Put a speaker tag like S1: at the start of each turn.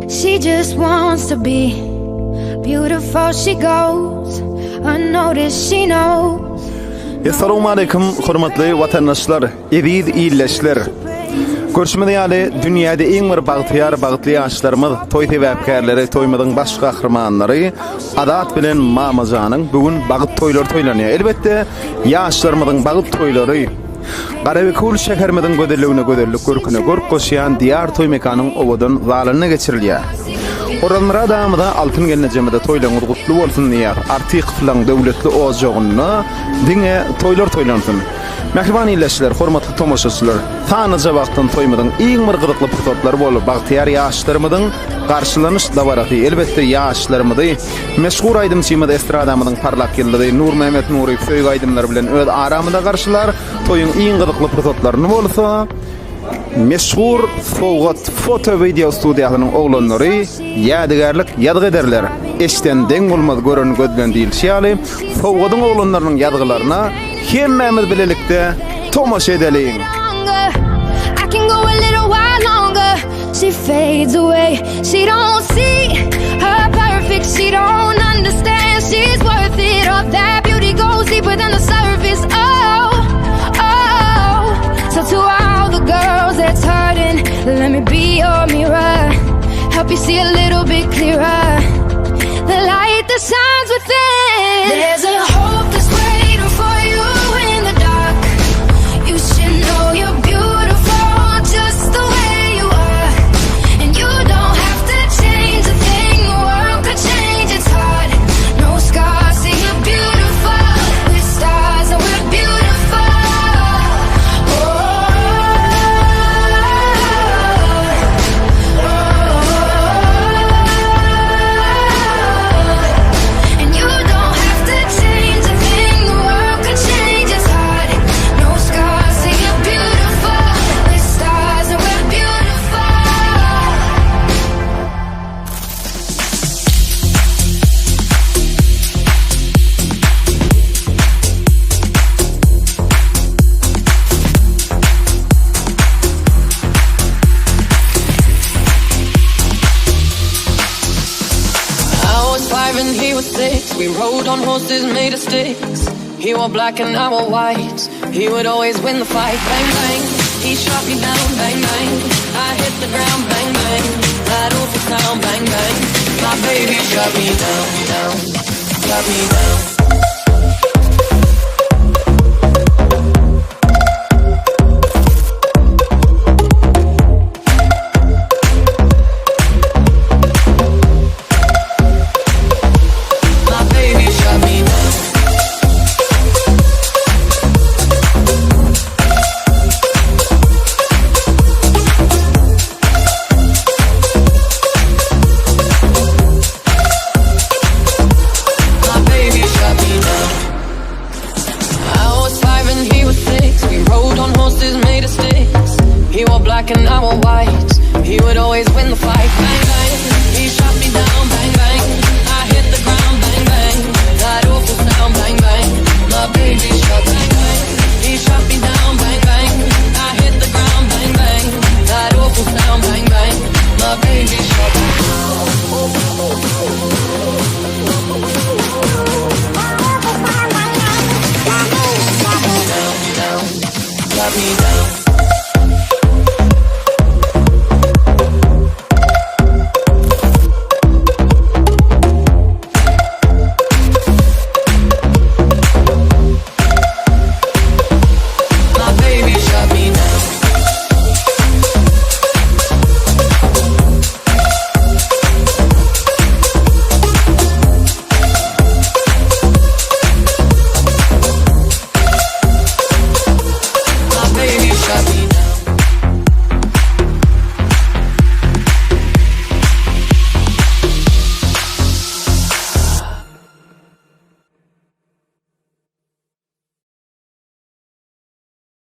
S1: She just wants to be beautiful. She goes unnoticed. She knows.
S2: Assalamu alaikum hurmatly vatandaşlar, evid iyleşler. Görüşmede ýaly dünýäde iň bir bagtly ýaşlarymyz, toý sebäpkärleri, toýmadyň baş gahrymanlary adat bilen mamazanyň bugün bagyt toýlary toýlanýar. Elbetde ýaşlarymyzyň bagyt toýlary Garabekul şähermediň gödeligine gödelik görküne görk goşýan diýar toý mekanyň owadan zalyna geçirilýär. Oranlara adamda altın gelnejemede toýlaňyz gutly bolsun diýär. Artyk filan döwletli oz jogyna diňe toýlar toýlansyn. Mehriban ýyleşler, hormatly tomoşaçylar, tanyja wagtdan toýmadyň iň bir gyzykly pursatlary bolup, bagtyar ýaşlarymyzyň garşylanyş dawaraty, elbetde ýaşlarymyzy meşhur aýdym çymyda estradamyzyň parlak ýyldyry Nur Mehmet Nuriýew söýg aýdymlar bilen öz aramynda garşylar, toýuň iň gyzykly pursatlaryny bolsa, meşhur Sowgat foto video studiýasynyň oglanlary ýadygarlyk ýadg ederler. Eşden deň bolmaz gören gözden diýilýär. Sowgatyň oglanlarynyň ýadgylaryna hemmemiz bilelikde tomoş edelim.
S1: I can go a little while longer. She fades away. She don't see her perfect. She don't understand she's worth it. All that beauty goes deeper than the surface. Oh, oh. So to all the girls that's hurting, let me be your mirror. Help you see a little bit clearer. The light that shines within. There's a hope that's waiting for you in the dark. You should know you're beautiful just the way you are. And you don't have to change a thing. The world could change, it's hard. No scars, see you're beautiful. We're stars and we're beautiful. Oh, and you don't have to change a thing. The world could change, it's hard. No scars, see you're beautiful. We're stars and we're beautiful.
S3: I was 5 and he was 6. We rode on horses made of sticks. He wore black and I wore white. He would always win the fight. Bang, bang. He shot me down. Bang, bang. I hit the ground. Bang, bang. That awful sound. Bang, bang. My baby shot me down, down. Shot me down.